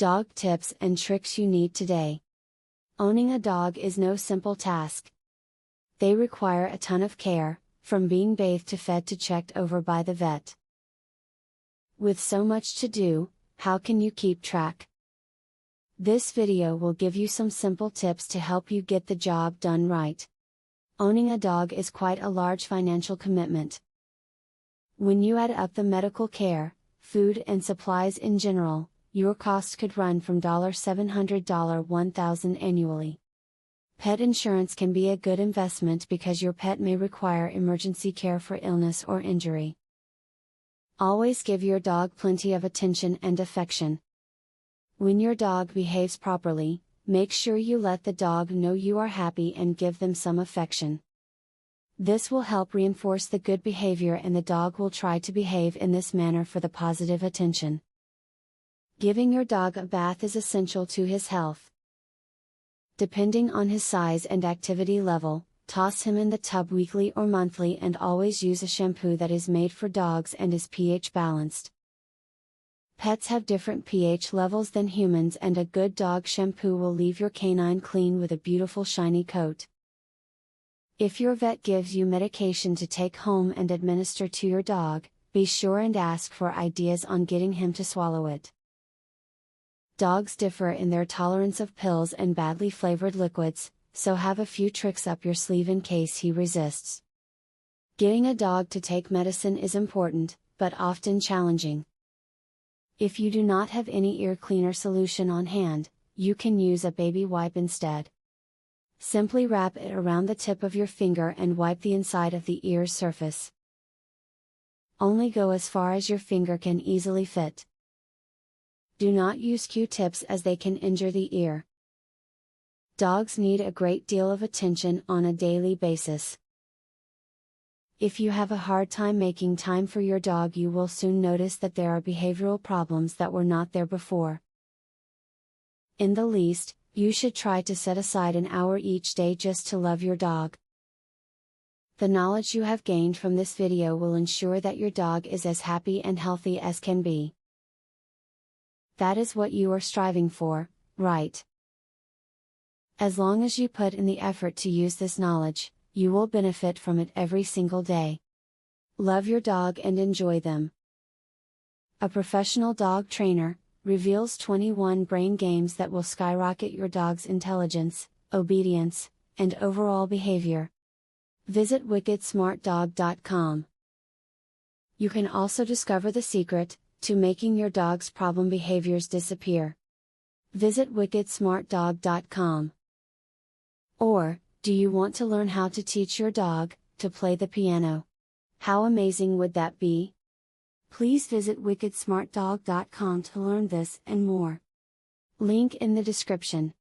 Dog tips and tricks you need today. Owning a dog is no simple task. They require a ton of care, from being bathed to fed to checked over by the vet. With so much to do, how can you keep track? This video will give you some simple tips to help you get the job done right. Owning a dog is quite a large financial commitment. When you add up the medical care, food and supplies in general, your cost could run from $700 to $1,000 annually. Pet insurance can be a good investment because your pet may require emergency care for illness or injury. Always give your dog plenty of attention and affection. When your dog behaves properly, make sure you let the dog know you are happy and give them some affection. This will help reinforce the good behavior and the dog will try to behave in this manner for the positive attention. Giving your dog a bath is essential to his health. Depending on his size and activity level, toss him in the tub weekly or monthly and always use a shampoo that is made for dogs and is pH balanced. Pets have different pH levels than humans and a good dog shampoo will leave your canine clean with a beautiful shiny coat. If your vet gives you medication to take home and administer to your dog, be sure and ask for ideas on getting him to swallow it. Dogs differ in their tolerance of pills and badly flavored liquids, so have a few tricks up your sleeve in case he resists. Getting a dog to take medicine is important, but often challenging. If you do not have any ear cleaner solution on hand, you can use a baby wipe instead. Simply wrap it around the tip of your finger and wipe the inside of the ear's surface. Only go as far as your finger can easily fit. Do not use Q-tips as they can injure the ear. Dogs need a great deal of attention on a daily basis. If you have a hard time making time for your dog, you will soon notice that there are behavioral problems that were not there before. In the least, you should try to set aside an hour each day just to love your dog. The knowledge you have gained from this video will ensure that your dog is as happy and healthy as can be. That is what you are striving for, right? As long as you put in the effort to use this knowledge, you will benefit from it every single day. Love your dog and enjoy them. A professional dog trainer reveals 21 brain games that will skyrocket your dog's intelligence, obedience, and overall behavior. Visit wickedsmartdog.com. You can also discover the secret to making your dog's problem behaviors disappear. Visit wickedsmartdog.com. Or, do you want to learn how to teach your dog to play the piano? How amazing would that be? Please visit wickedsmartdog.com to learn this and more. Link in the description.